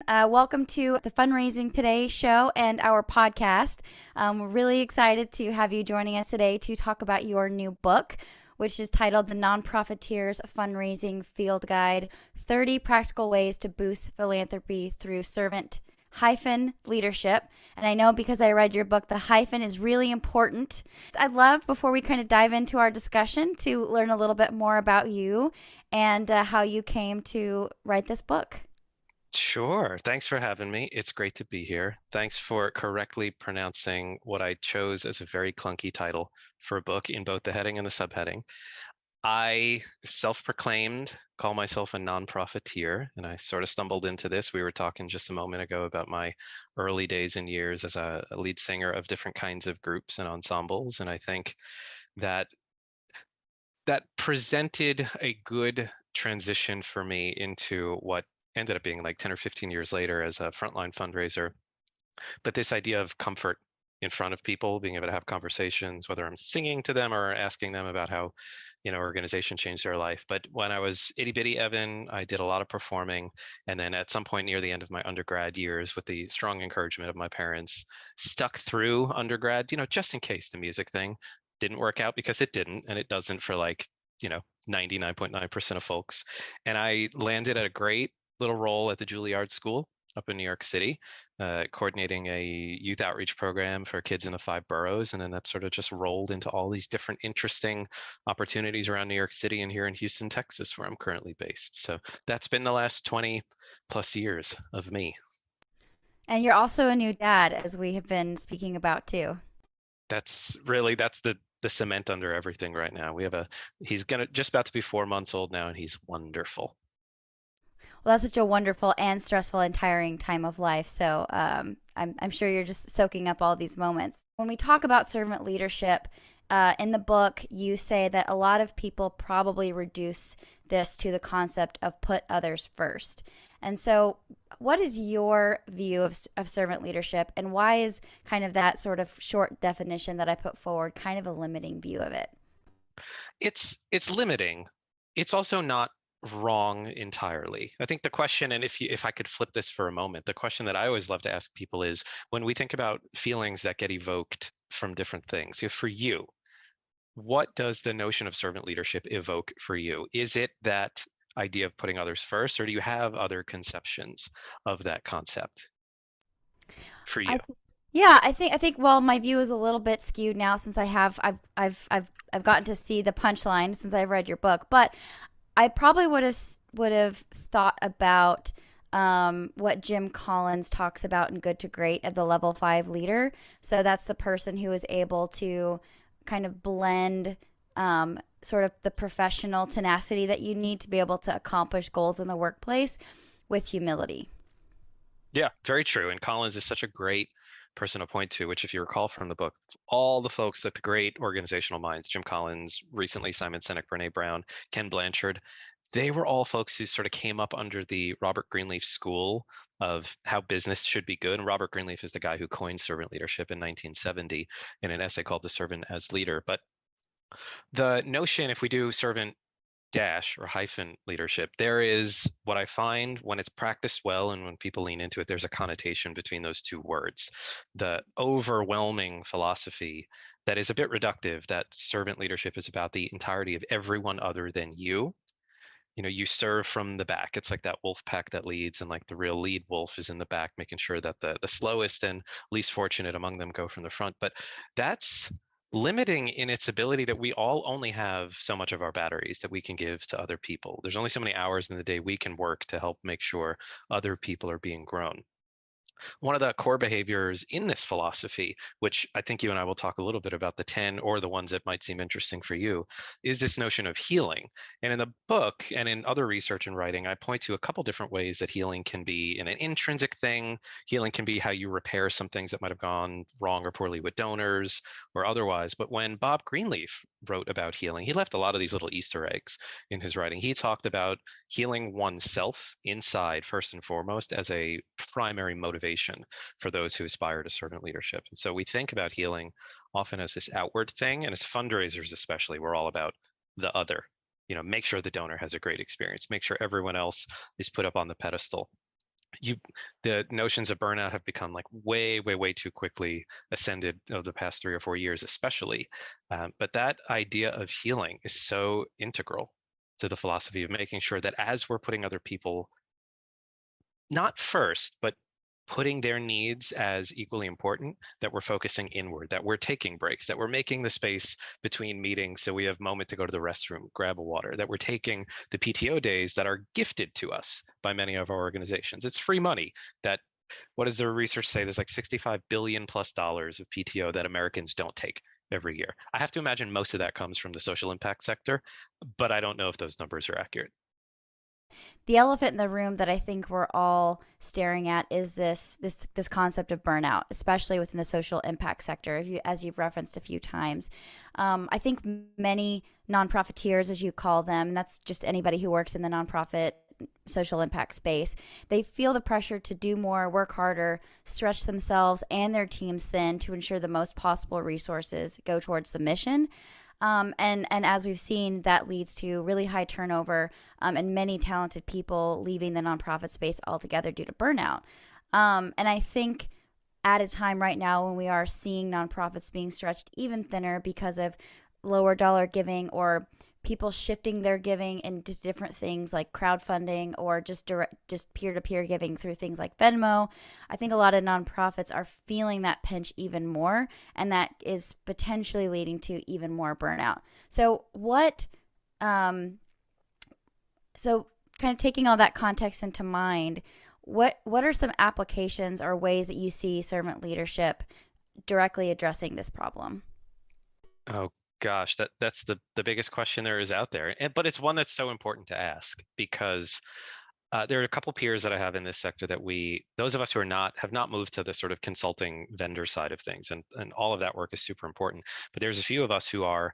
Welcome to the Fundraising Today show and our podcast. We're really excited to have you joining us today to talk about your new book, which is titled The Nonprofiteer's Fundraising Field Guide 30 Practical Ways to Boost Philanthropy Through Servant Leadership. And I know because I read your book, the hyphen is really important. I'd love, before we kind of dive into our discussion, to learn a little bit more about you and how you came to write this book. Sure. Thanks for having me. It's great to be here. Thanks for correctly pronouncing what I chose as a very clunky title for a book in both the heading and the subheading. I self-proclaimed call myself a nonprofiteer, and I sort of stumbled into this. We were talking just a moment ago about my early days and years as a lead singer of different kinds of groups and ensembles, and I think that that presented a good transition for me into what ended up being like 10 or 15 years later as a frontline fundraiser. But this idea of comfort in front of people, being able to have conversations, whether I'm singing to them or asking them about how, organization changed their life. But when I was itty bitty Evan, I did a lot of performing. And then at some point near the end of my undergrad years, with the strong encouragement of my parents, stuck through undergrad, just in case the music thing didn't work out, because it didn't, and it doesn't for like, 99.9% of folks. And I landed at a great little role at the Juilliard School up in New York City, coordinating a youth outreach program for kids in the 5 boroughs. And then that sort of just rolled into all these different interesting opportunities around New York City and here in Houston, Texas, where I'm currently based. So that's been the last 20 plus years of me. And you're also a new dad, as we have been speaking about too. That's the cement under everything right now. He's gonna just about to be 4 months old now, and he's wonderful. Well, that's such a wonderful and stressful and tiring time of life. So I'm sure you're just soaking up all these moments. When we talk about servant leadership, in the book, you say that a lot of people probably reduce this to the concept of put others first. And so, what is your view of servant leadership, and why is kind of that sort of short definition that I put forward kind of a limiting view of it? It's limiting. It's also not wrong entirely. I think the question, and if I could flip this for a moment, the question that I always love to ask people is, when we think about feelings that get evoked from different things, if for you, what does the notion of servant leadership evoke for you? Is it that idea of putting others first, or do you have other conceptions of that concept for you? I Yeah, I think well, my view is a little bit skewed now since I've gotten to see the punchline since I've read your book, but I probably would have thought about what Jim Collins talks about in Good to Great of the level 5 leader. So that's the person who is able to kind of blend sort of the professional tenacity that you need to be able to accomplish goals in the workplace with humility. Yeah, very true. And Collins is such a great person to point to, which, if you recall from the book, all the folks at the great organizational minds, Jim Collins, recently Simon Sinek, Brene Brown, Ken Blanchard, they were all folks who sort of came up under the Robert Greenleaf school of how business should be good. And Robert Greenleaf is the guy who coined servant leadership in 1970 in an essay called The Servant as Leader. But the notion, if we do servant dash or hyphen leadership, there is what I find when it's practiced well and when people lean into it, there's a connotation between those two words. The overwhelming philosophy that is a bit reductive, that servant leadership is about the entirety of everyone other than you. You serve from the back. It's like that wolf pack that leads, and like the real lead wolf is in the back, making sure that the slowest and least fortunate among them go from the front. But that's limiting in its ability, that we all only have so much of our batteries that we can give to other people. There's only so many hours in the day we can work to help make sure other people are being grown. One of the core behaviors in this philosophy, which I think you and I will talk a little bit about, the 10 or the ones that might seem interesting for you, is this notion of healing. And in the book and in other research and writing, I point to a couple different ways that healing can be an intrinsic thing. Healing can be how you repair some things that might have gone wrong or poorly with donors or otherwise. But when Bob Greenleaf wrote about healing, he left a lot of these little Easter eggs in his writing. He talked about healing oneself inside first and foremost as a primary motivation for those who aspire to servant leadership. And so we think about healing often as this outward thing, and as fundraisers especially, we're all about the other. Make sure the donor has a great experience, make sure everyone else is put up on the pedestal. you the notions of burnout have become like way, way, way too quickly ascended over the past 3 or 4 years, especially. But that idea of healing is so integral to the philosophy of making sure that as we're putting other people not first, but putting their needs as equally important, that we're focusing inward, that we're taking breaks, that we're making the space between meetings so we have a moment to go to the restroom, grab a water, that we're taking the PTO days that are gifted to us by many of our organizations. It's free money that, what does the research say? There's like 65 billion plus dollars of PTO that Americans don't take every year. I have to imagine most of that comes from the social impact sector, but I don't know if those numbers are accurate. The elephant in the room that I think we're all staring at is this concept of burnout, especially within the social impact sector, as you've referenced a few times. I think many nonprofiteers, as you call them, and that's just anybody who works in the nonprofit social impact space, they feel the pressure to do more, work harder, stretch themselves and their teams thin to ensure the most possible resources go towards the mission. And as we've seen, that leads to really high turnover, and many talented people leaving the nonprofit space altogether due to burnout. And I think at a time right now when we are seeing nonprofits being stretched even thinner because of lower dollar giving or people shifting their giving into different things like crowdfunding or just peer-to-peer giving through things like Venmo. I think a lot of nonprofits are feeling that pinch even more, and that is potentially leading to even more burnout. So um so kind of taking all that context into mind, what are some applications or ways that you see servant leadership directly addressing this problem? Oh gosh, that's the biggest question there is out there. But it's one that's so important to ask because there are a couple peers that I have in this sector that those of us who have not moved to the sort of consulting vendor side of things, and all of that work is super important. But there's a few of us who are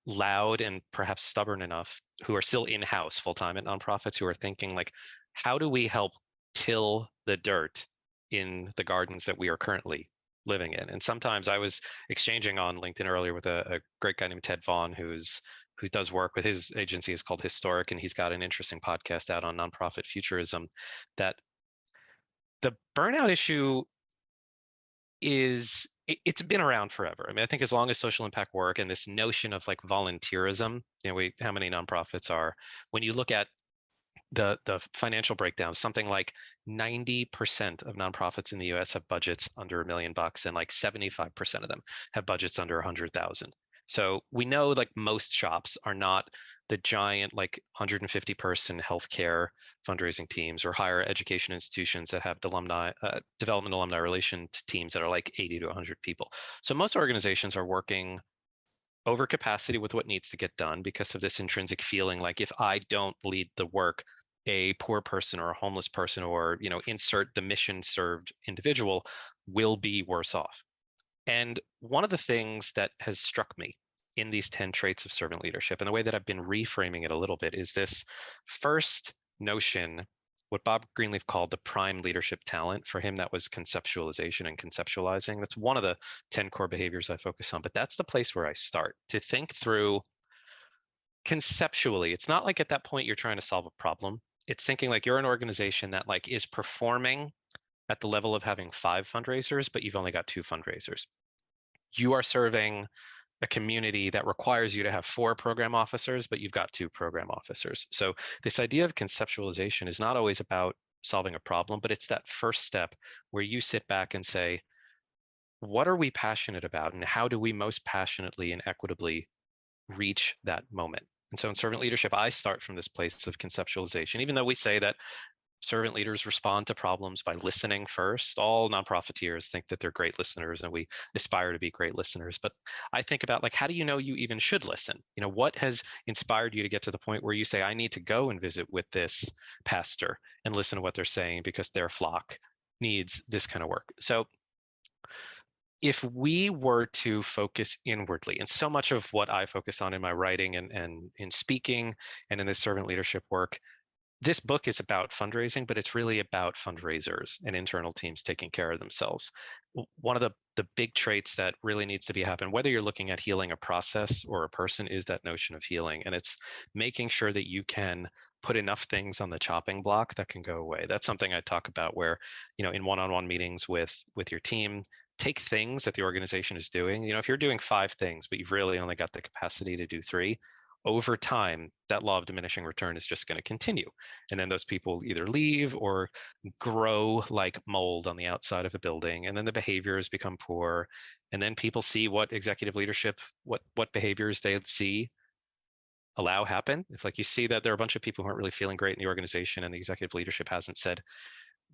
loud and perhaps stubborn enough, who are still in-house full-time at nonprofits, who are thinking like, how do we help till the dirt in the gardens that we are currently living in? And sometimes I was exchanging on LinkedIn earlier with a great guy named Ted Vaughn, who does work with his agency is called Historic, and he's got an interesting podcast out on nonprofit futurism. That the burnout issue it's been around forever. I mean, I think as long as social impact work and this notion of like volunteerism, how many nonprofits are, when you look at the financial breakdown, something like 90% of nonprofits in the US have budgets under $1 million, and like 75% of them have budgets under 100,000. So we know like most shops are not the giant like 150 person healthcare fundraising teams or higher education institutions that have development alumni relation teams that are like 80 to 100 people. So most organizations are working over capacity with what needs to get done because of this intrinsic feeling like if I don't lead the work, a poor person or a homeless person or insert the mission served individual will be worse off. And one of the things that has struck me in these 10 traits of servant leadership and the way that I've been reframing it a little bit is this first notion, what Bob Greenleaf called the prime leadership talent. For him, that was conceptualization and conceptualizing. That's one of the 10 core behaviors I focus on, but that's the place where I start to think through conceptually. It's not like at that point you're trying to solve a problem. It's thinking like you're an organization that like is performing at the level of having 5 fundraisers, but you've only got 2 fundraisers. You are serving a community that requires you to have 4 program officers, but you've got 2 program officers. So this idea of conceptualization is not always about solving a problem, but it's that first step where you sit back and say, what are we passionate about and how do we most passionately and equitably reach that moment? And so in servant leadership, I start from this place of conceptualization, even though we say that servant leaders respond to problems by listening first. All nonprofiteers think that they're great listeners and we aspire to be great listeners. But I think about like, how do you know you even should listen? What has inspired you to get to the point where you say, I need to go and visit with this pastor and listen to what they're saying because their flock needs this kind of work. So if we were to focus inwardly, and so much of what I focus on in my writing and in speaking and in this servant leadership work, this book is about fundraising, but it's really about fundraisers and internal teams taking care of themselves. One of the big traits that really needs to be happen, whether you're looking at healing a process or a person, is that notion of healing. And it's making sure that you can put enough things on the chopping block that can go away. That's something I talk about where, in one-on-one meetings with your team, take things that the organization is doing. If you're doing 5 things, but you've really only got the capacity to do 3, over time, that law of diminishing return is just going to continue. And then those people either leave or grow like mold on the outside of a building. And then the behaviors become poor. And then people see what executive leadership, what behaviors they see allow happen. If like you see that there are a bunch of people who aren't really feeling great in the organization and the executive leadership hasn't said,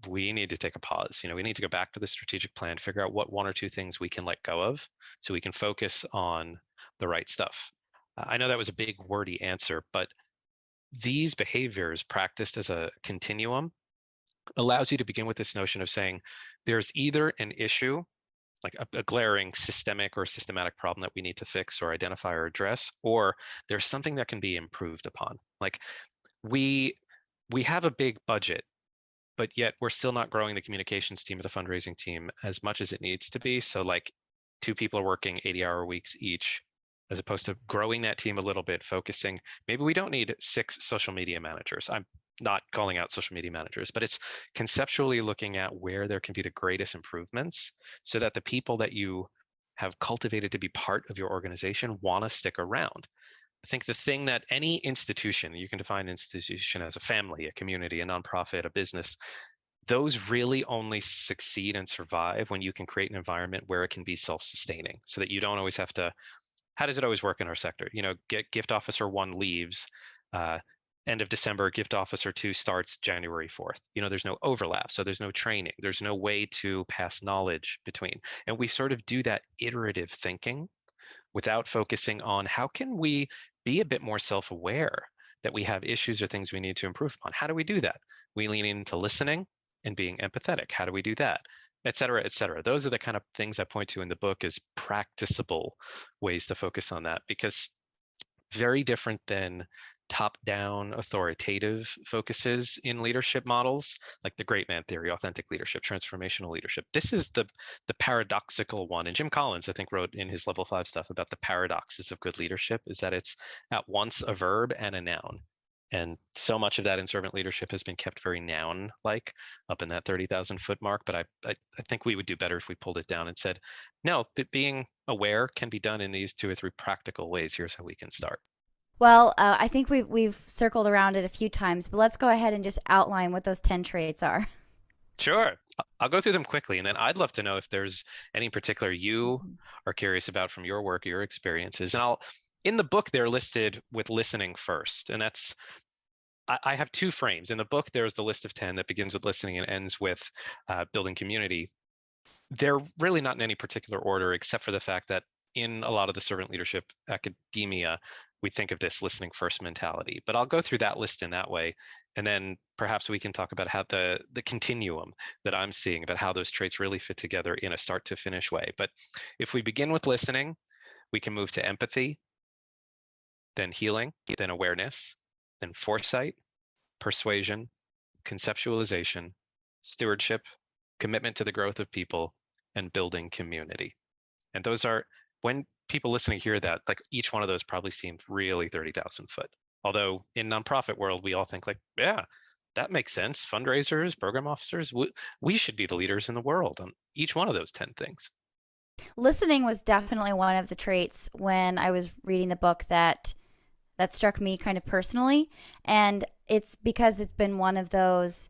we need to take a pause. We need to go back to the strategic plan, figure out what 1 or 2 things we can let go of so we can focus on the right stuff. I know that was a big wordy answer, but these behaviors practiced as a continuum allows you to begin with this notion of saying there's either an issue, like a glaring systemic or systematic problem that we need to fix or identify or address, or there's something that can be improved upon. Like we have a big budget, but yet we're still not growing the communications team or the fundraising team as much as it needs to be. So like 2 people are working 80-hour weeks each, as opposed to growing that team a little bit, focusing. Maybe we don't need 6 social media managers. I'm not calling out social media managers, but it's conceptually looking at where there can be the greatest improvements so that the people that you have cultivated to be part of your organization want to stick around. I think the thing that any institution, you can define institution as a family, a community, a nonprofit, a business, those really only succeed and survive when you can create an environment where it can be self-sustaining so that you don't always have to. How does it always work in our sector? Gift officer 1 leaves, end of December, gift officer 2 starts January 4th. There's no overlap, so there's no training. There's no way to pass knowledge between. And we sort of do that iterative thinking without focusing on how can we be a bit more self-aware that we have issues or things we need to improve upon. How do we do that? We lean into listening and being empathetic. How do we do that? Et cetera, et cetera. Those are the kind of things I point to in the book as practicable ways to focus on that, because very different than top-down authoritative focuses in leadership models, like the great man theory, authentic leadership, transformational leadership. This is the paradoxical one. And Jim Collins, I think, wrote in his level 5 stuff about the paradoxes of good leadership, is that it's at once a verb and a noun. And so much of that in servant leadership has been kept very noun-like up in that 30,000 foot mark. But I think we would do better if we pulled it down and said, no, being aware can be done in these 2 or 3 practical ways. Here's how we can start. Well, I think we've circled around it a few times, but let's go ahead and just outline what those 10 traits are. Sure. I'll go through them quickly. And then I'd love to know if there's any particular you are curious about from your work or your experiences. And in the book, they're listed with listening first. And I have 2 frames. In the book, there's the list of 10 that begins with listening and ends with building community. They're really not in any particular order, except for the fact that in a lot of the servant leadership academia, we think of this listening first mentality. But I'll go through that list in that way. And then perhaps we can talk about how the continuum that I'm seeing about how those traits really fit together in a start to finish way. But if we begin with listening, we can move to empathy, then healing, then awareness, then foresight, persuasion, conceptualization, stewardship, commitment to the growth of people, and building community. And those are, when people listening hear that, like each one of those probably seems really 30,000 foot. Although in nonprofit world, we all think like, yeah, that makes sense. Fundraisers, program officers, we should be the leaders in the world on each one of those 10 things. Listening was definitely one of the traits when I was reading the book that struck me kind of personally, and it's because it's been one of those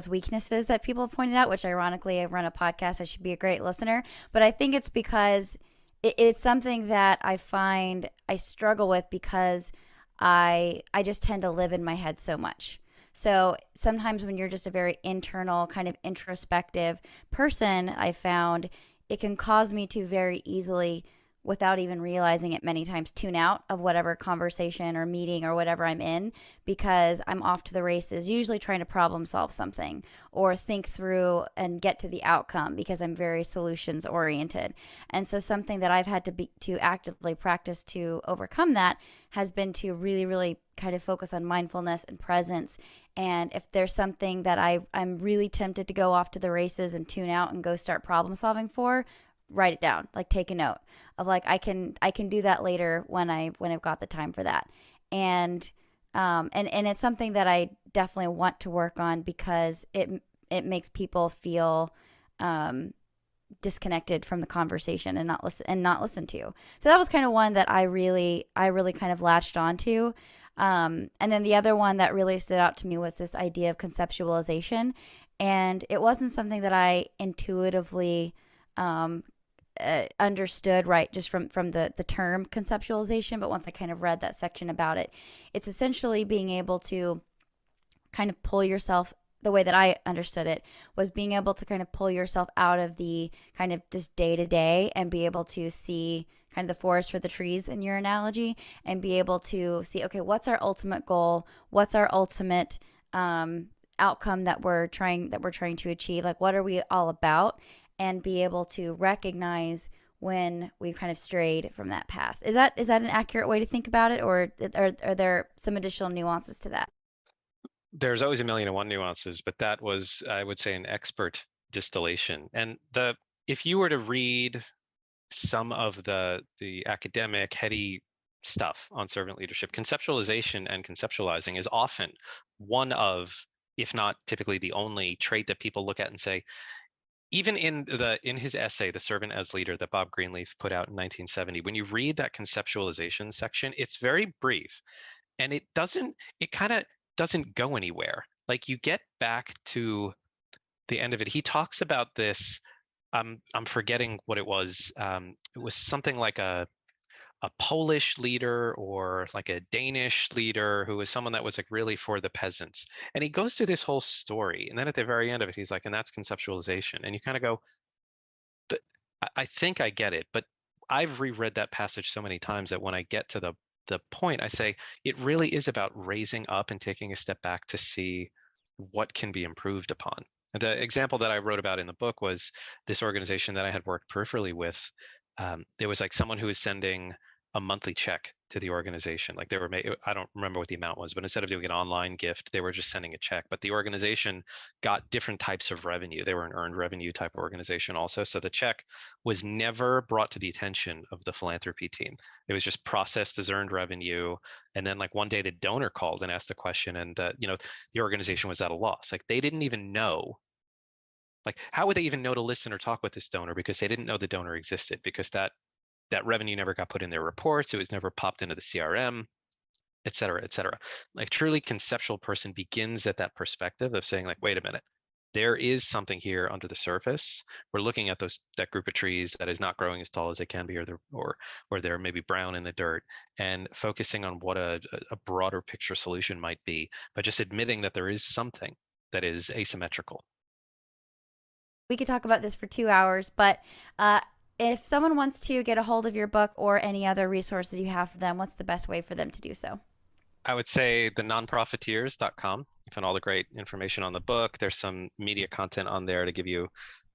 weaknesses that people have pointed out, which ironically I run a podcast, I should be a great listener, but I think it's because it's something that I find I struggle with because I just tend to live in my head so much. So sometimes when you're just a very internal, kind of introspective person, I found it can cause me to very easily, without even realizing it many times, tune out of whatever conversation or meeting or whatever I'm in, because I'm off to the races, usually trying to problem solve something or think through and get to the outcome, because I'm very solutions oriented. And so something that I've had to actively practice to overcome that has been to really, really kind of focus on mindfulness and presence. And if there's something that I'm really tempted to go off to the races and tune out and go start problem solving for, write it down, like take a note of like, I can do that later when I've got the time for that. And And it's something that I definitely want to work on because it makes people feel um, disconnected from the conversation and not listen to. So that was kind of one that I really kind of latched onto. And then the other one that really stood out to me was this idea of conceptualization, and it wasn't something that I intuitively um, understood right just from the term conceptualization. But once I kind of read that section about it, it's essentially being able to kind of pull yourself, the way that I understood it was being able to kind of pull yourself out of the kind of just day to day and be able to see kind of the forest for the trees in your analogy, and be able to see, okay, what's our ultimate goal? What's our ultimate outcome that we're trying to achieve? Like, what are we all about? And be able to recognize when we've kind of strayed from that path. Is that an accurate way to think about it, or are there some additional nuances to that? There's always a million and one nuances, but that was, I would say, an expert distillation. And the if you were to read some of the academic heady stuff on servant leadership, conceptualization and conceptualizing is often one of, if not typically the only trait that people look at and say, even in his essay, The Servant as Leader, that Bob Greenleaf put out in 1970, when you read that conceptualization section, it's very brief, and it kind of doesn't go anywhere. Like, you get back to the end of it, he talks about this. I'm forgetting what it was. It was something like a Polish leader or like a Danish leader who was someone that was like really for the peasants. And he goes through this whole story. And then at the very end of it, he's like, and that's conceptualization. And you kind of go, but I think I get it. But I've reread that passage so many times that when I get to the point, I say, it really is about raising up and taking a step back to see what can be improved upon. The example that I wrote about in the book was this organization that I had worked peripherally with. There was like someone who was sending a monthly check to the organization. Like, they were I don't remember what the amount was, but instead of doing an online gift, they were just sending a check. But the organization got different types of revenue. They were an earned revenue type of organization also. So the check was never brought to the attention of the philanthropy team. It was just processed as earned revenue. And then like one day the donor called and asked a question, and the organization was at a loss. Like, they didn't even know, like, how would they even know to listen or talk with this donor, because they didn't know the donor existed, because that revenue never got put in their reports. It was never popped into the CRM, et cetera, et cetera. Like, truly conceptual person begins at that perspective of saying, like, wait a minute, there is something here under the surface. We're looking at that group of trees that is not growing as tall as they can be, or they're maybe brown in the dirt, and focusing on what a broader picture solution might be, but just admitting that there is something that is asymmetrical. We could talk about this for 2 hours, but if someone wants to get a hold of your book or any other resources you have for them, what's the best way for them to do so? I would say the nonprofiteers.com. You find all the great information on the book. There's some media content on there to give you,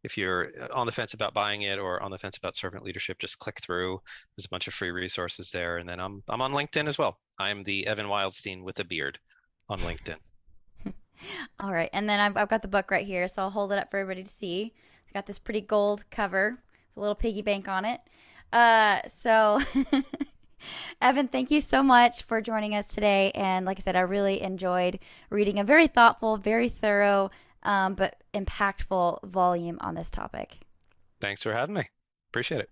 if you're on the fence about buying it or on the fence about servant leadership, just click through. There's a bunch of free resources there. And then I'm on LinkedIn as well. I'm the Evan Wildstein with a beard on LinkedIn. All right. And then I've got the book right here, so I'll hold it up for everybody to see. It's got this pretty gold cover, with a little piggy bank on it. So Evan, thank you so much for joining us today. And like I said, I really enjoyed reading a very thoughtful, very thorough, but impactful volume on this topic. Thanks for having me. Appreciate it.